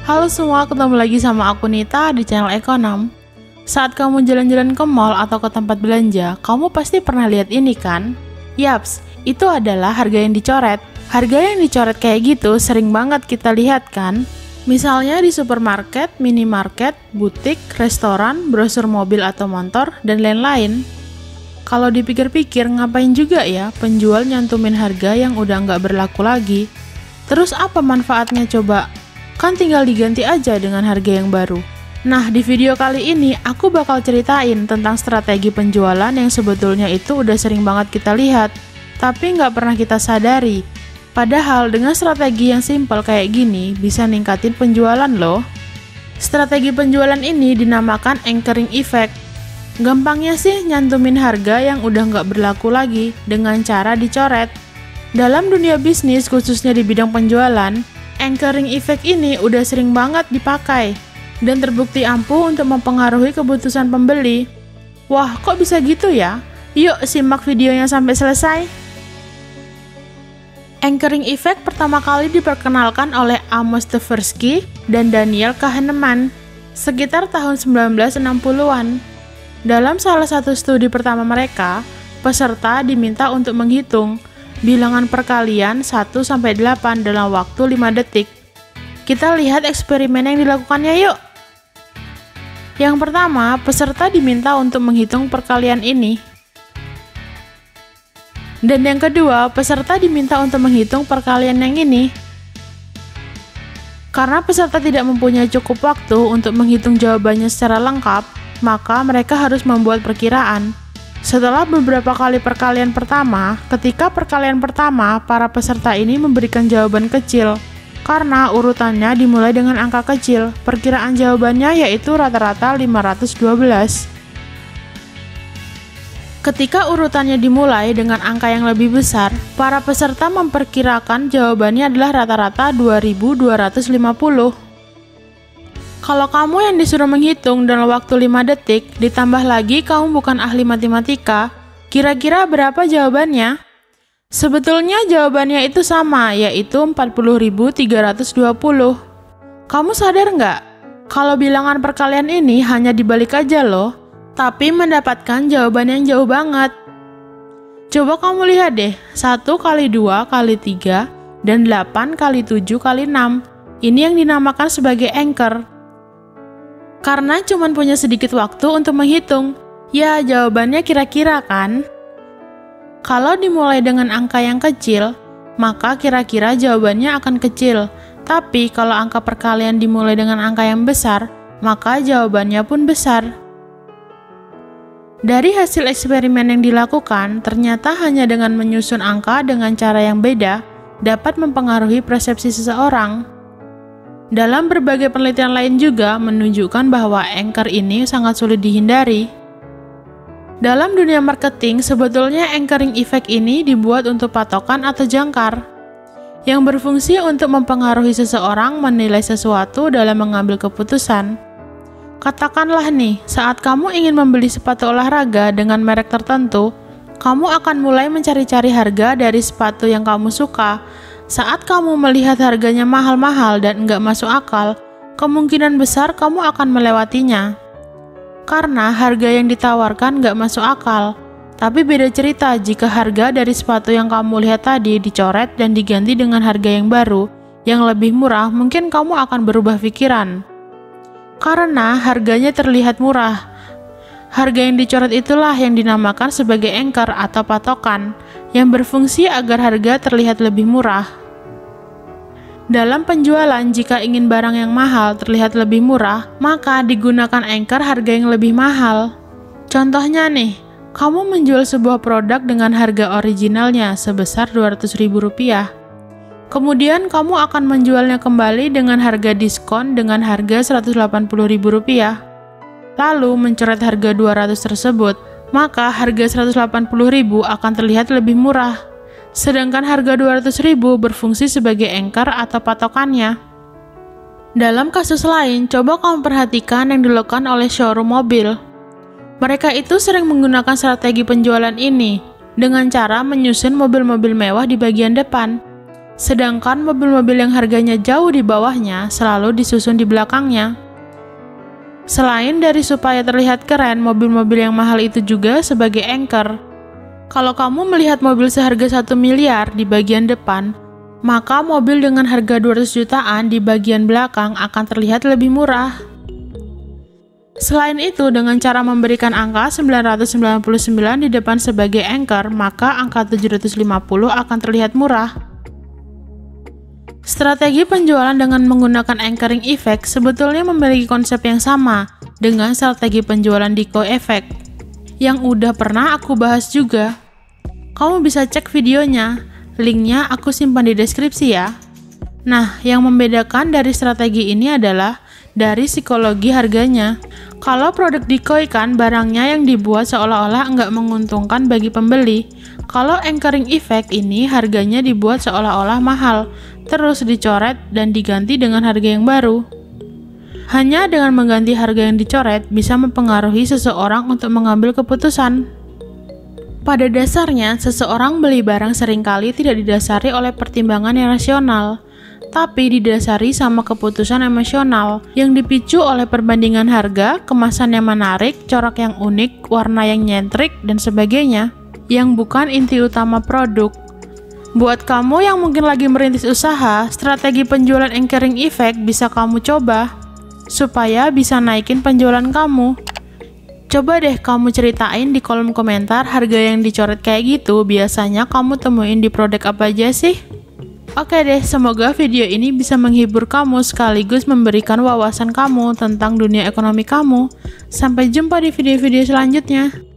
Halo semua, ketemu lagi sama aku Nita di channel Ekonom. Saat kamu jalan-jalan ke mall atau ke tempat belanja, kamu pasti pernah lihat ini kan? Yaps, itu adalah harga yang dicoret. Harga yang dicoret kayak gitu sering banget kita lihat kan? Misalnya di supermarket, minimarket, butik, restoran, brosur mobil atau motor, dan lain-lain. Kalau dipikir-pikir, ngapain juga ya penjual nyantumin harga yang udah nggak berlaku lagi? Terus apa manfaatnya coba? Kan tinggal diganti aja dengan harga yang baru. Nah, di video kali ini aku bakal ceritain tentang strategi penjualan yang sebetulnya itu udah sering banget kita lihat, tapi nggak pernah kita sadari. Padahal dengan strategi yang simpel kayak gini bisa ningkatin penjualan loh. Strategi penjualan ini dinamakan anchoring effect. Gampangnya sih nyantumin harga yang udah nggak berlaku lagi dengan cara dicoret. Dalam dunia bisnis, khususnya di bidang penjualan, anchoring effect ini udah sering banget dipakai dan terbukti ampuh untuk mempengaruhi keputusan pembeli. Wah, kok bisa gitu ya? Yuk simak videonya sampai selesai. Anchoring effect pertama kali diperkenalkan oleh Amos Tversky dan Daniel Kahneman sekitar tahun 1960-an. Dalam salah satu studi pertama mereka, peserta diminta untuk menghitung bilangan perkalian 1-8 dalam waktu 5 detik. Kita lihat eksperimen yang dilakukannya yuk. Yang pertama, peserta diminta untuk menghitung perkalian ini. Dan yang kedua, peserta diminta untuk menghitung perkalian yang ini. Karena peserta tidak mempunyai cukup waktu untuk menghitung jawabannya secara lengkap, maka mereka harus membuat perkiraan. Setelah beberapa kali perkalian pertama, ketika perkalian pertama, para peserta ini memberikan jawaban kecil. Karena urutannya dimulai dengan angka kecil, perkiraan jawabannya yaitu rata-rata 512. Ketika urutannya dimulai dengan angka yang lebih besar, para peserta memperkirakan jawabannya adalah rata-rata 2250. Kalau kamu yang disuruh menghitung dalam waktu 5 detik, ditambah lagi kamu bukan ahli matematika, kira-kira berapa jawabannya? Sebetulnya jawabannya itu sama, yaitu 40.320. Kamu sadar nggak? Kalau bilangan perkalian ini hanya dibalik aja loh, tapi mendapatkan jawaban yang jauh banget. Coba kamu lihat deh, 1 kali 2 kali 3, dan 8 kali 7 kali 6. Ini yang dinamakan sebagai anchor. Karena cuma punya sedikit waktu untuk menghitung, ya jawabannya kira-kira kan? Kalau dimulai dengan angka yang kecil, maka kira-kira jawabannya akan kecil. Tapi kalau angka perkalian dimulai dengan angka yang besar, maka jawabannya pun besar. Dari hasil eksperimen yang dilakukan, ternyata hanya dengan menyusun angka dengan cara yang beda, dapat mempengaruhi persepsi seseorang. Dalam berbagai penelitian lain juga menunjukkan bahwa anchor ini sangat sulit dihindari. Dalam dunia marketing, sebetulnya anchoring effect ini dibuat untuk patokan atau jangkar, yang berfungsi untuk mempengaruhi seseorang menilai sesuatu dalam mengambil keputusan. Katakanlah nih, saat kamu ingin membeli sepatu olahraga dengan merek tertentu, kamu akan mulai mencari-cari harga dari sepatu yang kamu suka. Saat kamu melihat harganya mahal-mahal dan nggak masuk akal, kemungkinan besar kamu akan melewatinya. Karena harga yang ditawarkan nggak masuk akal. Tapi beda cerita jika harga dari sepatu yang kamu lihat tadi dicoret dan diganti dengan harga yang baru, yang lebih murah, mungkin kamu akan berubah pikiran. Karena harganya terlihat murah. Harga yang dicoret itulah yang dinamakan sebagai anchor atau patokan, yang berfungsi agar harga terlihat lebih murah. Dalam penjualan, jika ingin barang yang mahal terlihat lebih murah, maka digunakan anchor harga yang lebih mahal. Contohnya nih, kamu menjual sebuah produk dengan harga originalnya sebesar Rp200.000. Kemudian kamu akan menjualnya kembali dengan harga diskon dengan harga Rp180.000. Lalu mencoret harga 200 tersebut, maka harga 180.000 akan terlihat lebih murah. Sedangkan harga 200.000 berfungsi sebagai anchor atau patokannya. Dalam kasus lain, coba kamu perhatikan yang dilakukan oleh showroom mobil. Mereka itu sering menggunakan strategi penjualan ini dengan cara menyusun mobil-mobil mewah di bagian depan. Sedangkan mobil-mobil yang harganya jauh di bawahnya selalu disusun di belakangnya. Selain dari supaya terlihat keren, mobil-mobil yang mahal itu juga sebagai anchor. Kalau kamu melihat mobil seharga 1 miliar di bagian depan, maka mobil dengan harga 200 jutaan di bagian belakang akan terlihat lebih murah. Selain itu, dengan cara memberikan angka 999 di depan sebagai anchor, maka angka 750 akan terlihat murah. Strategi penjualan dengan menggunakan anchoring effect sebetulnya memiliki konsep yang sama dengan strategi penjualan decoy effect yang udah pernah aku bahas juga. Kamu bisa cek videonya, linknya aku simpan di deskripsi ya. Nah, yang membedakan dari strategi ini adalah dari psikologi harganya. Kalau produk decoy kan barangnya yang dibuat seolah-olah nggak menguntungkan bagi pembeli. Kalau anchoring effect ini harganya dibuat seolah-olah mahal, terus dicoret dan diganti dengan harga yang baru. Hanya dengan mengganti harga yang dicoret bisa mempengaruhi seseorang untuk mengambil keputusan. Pada dasarnya, seseorang beli barang seringkali tidak didasari oleh pertimbangan yang rasional, tapi didasari sama keputusan emosional yang dipicu oleh perbandingan harga, kemasan yang menarik, corak yang unik, warna yang nyentrik, dan sebagainya, yang bukan inti utama produk. Buat kamu yang mungkin lagi merintis usaha, strategi penjualan anchoring effect bisa kamu coba, supaya bisa naikin penjualan kamu. Coba deh kamu ceritain di kolom komentar harga yang dicoret kayak gitu biasanya kamu temuin di produk apa aja sih? Oke deh, semoga video ini bisa menghibur kamu sekaligus memberikan wawasan kamu tentang dunia ekonomi kamu. Sampai jumpa di video-video selanjutnya.